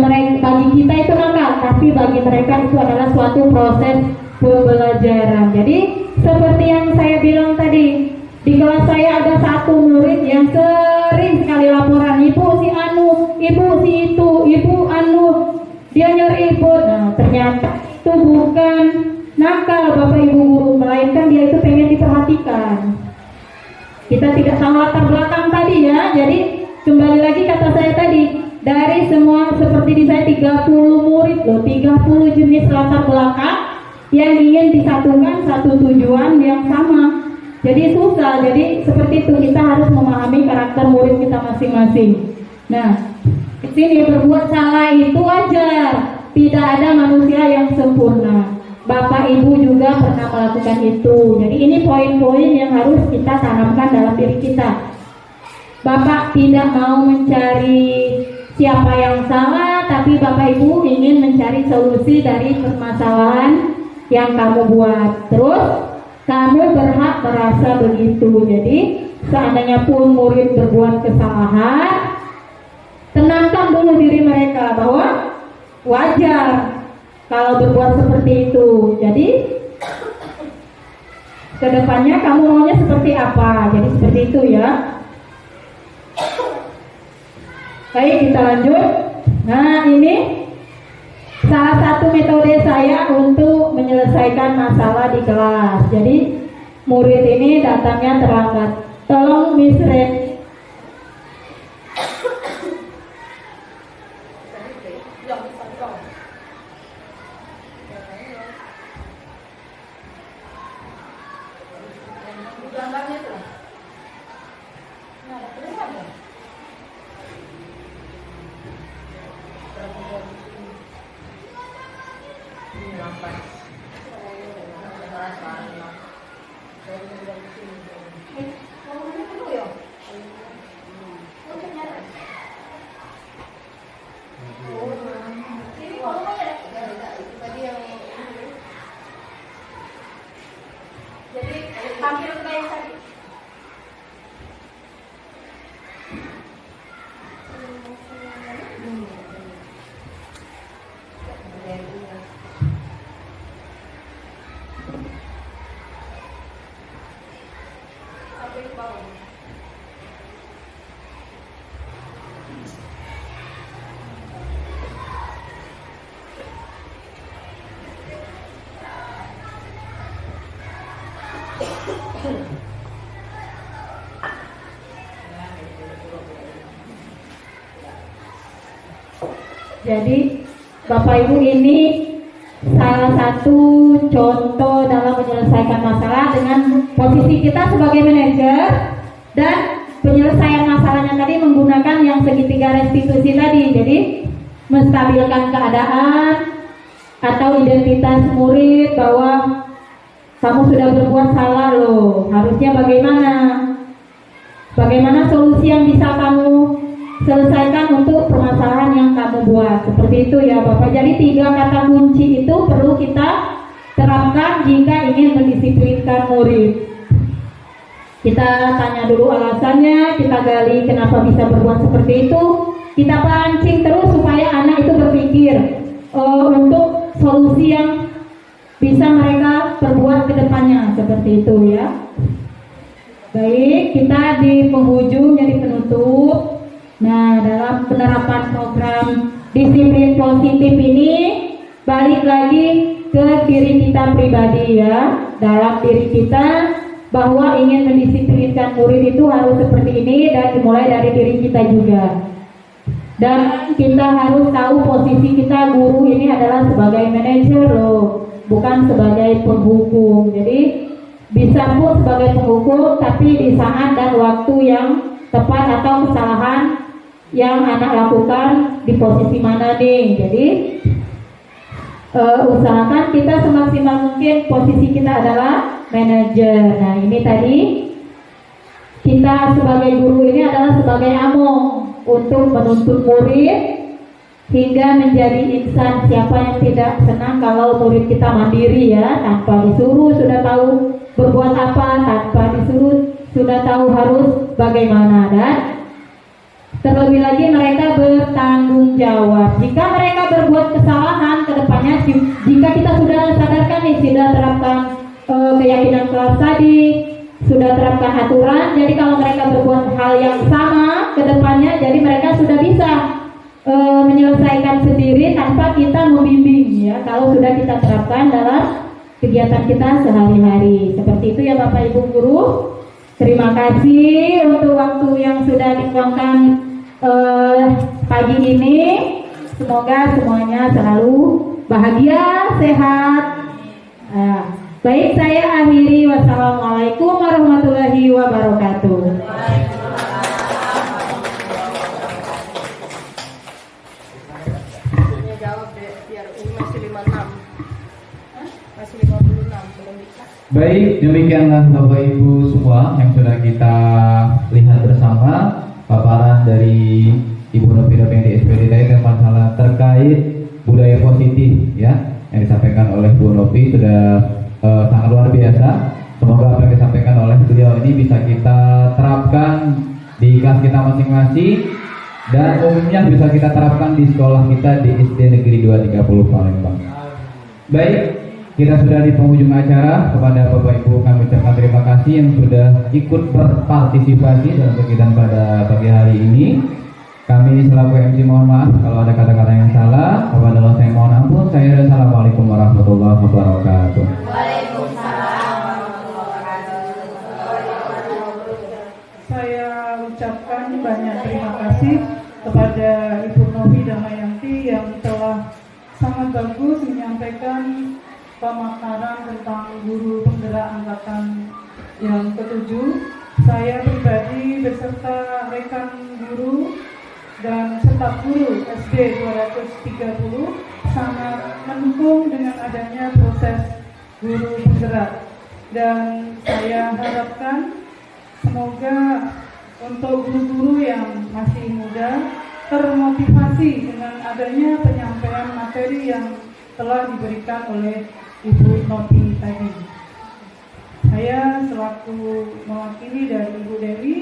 kita itu nakal, tapi bagi mereka itu adalah suatu proses pembelajaran. Jadi seperti yang saya bilang tadi, di kelas saya ada satu murid yang sering sekali laporan, ibu si anu, ibu si itu, ibu anu, dia nyeri perut. Nah ternyata itu bukan nakal Bapak Ibu Guru, melainkan dia itu pengen diperhatikan. Kita tidak tahu latar belakang tadi, ya. Jadi kembali lagi kata saya tadi, dari semua seperti di saya 30 murid loh, 30 jenis latar belakang yang ingin disatukan satu tujuan yang sama. Jadi susah. Jadi seperti itu, kita harus memahami karakter murid kita masing-masing. Nah, di sini berbuat salah itu wajar. Tidak ada manusia yang sempurna. Bapak Ibu juga pernah melakukan itu. Jadi ini poin-poin yang harus kita tanamkan dalam diri kita. Bapak tidak mau mencari siapa yang salah, tapi Bapak Ibu ingin mencari solusi dari permasalahan yang kamu buat. Terus kamu berhak merasa begitu. Jadi seandainya pun murid berbuat kesalahan, tenangkan dulu diri mereka bahwa wajar kalau berbuat seperti itu. Jadi kedepannya kamu maunya seperti apa. Jadi seperti itu, ya. Baik, kita lanjut. Nah ini salah satu metode saya untuk menyelesaikan masalah di kelas. Jadi murid ini datangnya terlambat, tolong Miss Red Jadi Bapak Ibu, ini salah satu contoh dalam menyelesaikan masalah dengan posisi kita sebagai manajer, dan penyelesaian masalahnya tadi menggunakan yang segitiga restitusi tadi. Jadi menstabilkan keadaan atau identitas murid bahwa kamu sudah berbuat salah loh, harusnya bagaimana solusi yang bisa kamu selesaikan untuk permasalahan yang kamu buat. Seperti itu ya Bapak. Jadi 3 kata kunci itu perlu kita terapkan jika ingin mendisiplinkan murid. Kita tanya dulu alasannya, kita gali kenapa bisa berbuat seperti itu, kita pancing terus supaya anak itu berpikir untuk solusi yang bisa mereka perbuat ke depannya, seperti itu ya. Baik, kita di penghujung jadi penutup. Nah, dalam penerapan program disiplin positif ini, balik lagi ke diri kita pribadi ya. Dalam diri kita, bahwa ingin mendisiplinkan murid itu harus seperti ini, dan dimulai dari diri kita juga. Dan kita harus tahu posisi kita, guru ini adalah sebagai manajer loh, bukan sebagai penghukum. Jadi bisa pun sebagai penghukum, tapi di saat dan waktu yang tepat atau kesalahan yang anak lakukan di posisi mana nih. Jadi usahakan kita semaksimal mungkin posisi kita adalah manajer. Nah, ini tadi kita sebagai guru ini adalah sebagai among untuk menuntut murid hingga menjadi insan. Siapa yang tidak senang kalau murid kita mandiri ya, tanpa disuruh sudah tahu berbuat apa, tanpa disuruh sudah tahu harus bagaimana, dan terlebih lagi mereka bertanggung jawab. Jika mereka berbuat kesalahan ke depannya, jika kita sudah sadarkan nih, sudah terapkan keyakinan kelas tadi, sudah terapkan aturan, jadi kalau mereka berbuat hal yang sama ke depannya, jadi mereka sudah bisa menyelesaikan sendiri tanpa kita membimbing ya, kalau sudah kita terapkan dalam kegiatan kita sehari-hari. Seperti itu ya Bapak Ibu guru. Terima kasih untuk waktu yang sudah dikuangkan pagi ini. Semoga semuanya selalu bahagia, sehat. Baik, saya akhiri. Wassalamualaikum warahmatullahi wabarakatuh. Jawab deh, biar ini masih 56. Masih 56 belum bisa. Baik, demikianlah Bapak Ibu semua yang sudah kita lihat bersama paparan dari Ibu Novi yang di SPD tadi masalah terkait budaya positif ya, yang disampaikan oleh Bu Novi sudah sangat luar biasa. Semoga apa yang disampaikan oleh beliau ini bisa kita terapkan di kelas kita masing-masing, dan umumnya bisa kita terapkan di sekolah kita di SD Negeri 230 Palembang. Baik, kita sudah di penghujung acara. Kepada Bapak Ibu kami ucapkan terima kasih yang sudah ikut berpartisipasi dalam kegiatan pada pagi hari ini. Kami selaku MC mohon maaf kalau ada kata-kata yang salah. Kepada Allah saya mohon ampun. Saya Assalamualaikum warahmatullahi wabarakatuh. Waalaikumsalam warahmatullahi wabarakatuh. Saya ucapkan banyak terima kasih kepada Ibu Novi Damayanti yang telah sangat bagus menyampaikan pemaparan tentang guru penggerak angkatan yang ke-7. Saya pribadi beserta rekan guru dan staf guru SD 230 sangat mendukung dengan adanya proses guru penggerak, dan saya harapkan semoga untuk guru-guru yang masih muda termotivasi dengan adanya penyampaian materi yang telah diberikan oleh Ibu Novi tadi. Saya selaku mewakili dari Ibu Dewi,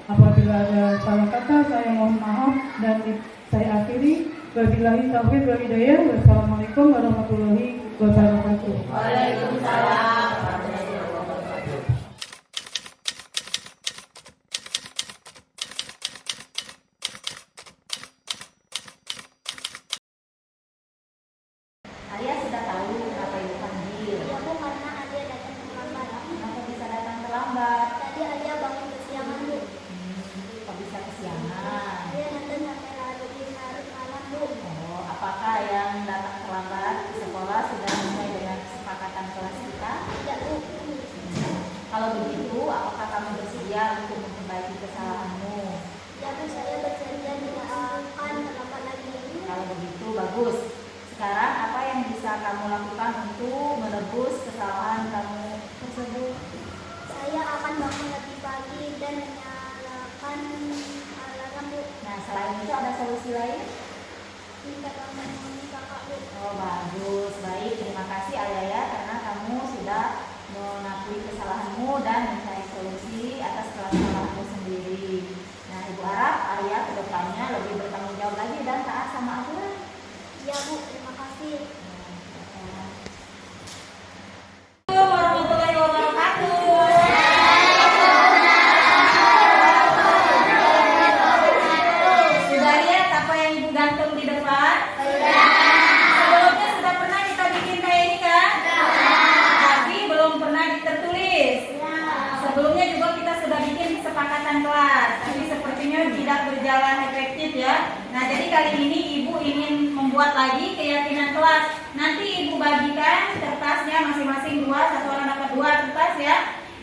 apabila ada salah kata saya mohon maaf, dan saya akhiri. Wabillahi taufiq wal hidayah. Wassalamualaikum warahmatullahi wabarakatuh. Waalaikumsalam. Alia sudah tahu kenapa ibu panggil. Ya Bu, karena Alia datang terlambat. Kenapa bisa datang terlambat? Tadi Alia bangun kesiangan Bu. Kok bisa kesiangan? Alia datang sampai larut malam Bu. Oh, bagus. Sekarang apa yang bisa kamu lakukan untuk menebus kesalahan kamu tersebut? Saya akan bangun lebih pagi dan menyalakan alarm, Bu. Nah, selain itu ada solusi lain? Minta bangun kakak, Bu. Oh, bagus, baik. Terima kasih Alia ya, karena kamu sudah mengakui kesalahanmu dan mencari solusi atas kesalahanmu sendiri. Nah, Ibu harap Alia kedepannya lebih bertanggung jawab lagi dan taat sama aturan. Iya, Bu. Terima kasih. Warahmatullahi wabarakatuh. Sudah lihat apa yang Ibu gantung di depan? Sebelumnya sudah pernah kita bikin kayak ini kan? Tapi belum pernah tertulis. Sebelumnya juga kita sudah bikin kesepakatan kelas, tapi sepertinya tidak berjalan efektif ya. Nah, jadi kali ini Ibu ingin membuat lagi keyakinan kelas. Nanti Ibu bagikan kertasnya masing-masing 2, satu orang dapat 2 kertas ya.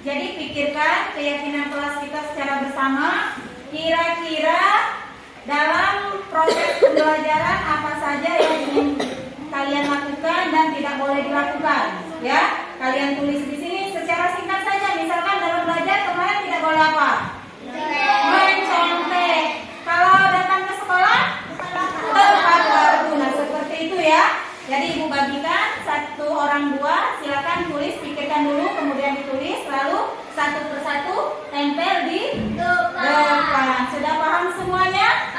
Jadi pikirkan keyakinan kelas kita secara bersama. Kira-kira dalam proses pembelajaran apa saja yang ingin kalian lakukan dan tidak boleh dilakukan ya. Kalian tulis di sini secara singkat saja. Misalkan dalam belajar kemarin tidak boleh apa? Mencontek. Kalau datang ke sekolah tepat waktu. Nah, seperti itu ya. Jadi Ibu bagikan 1 orang 2. Silakan tulis, pikirkan dulu, kemudian ditulis, lalu satu persatu tempel di depan. Sudah paham semuanya?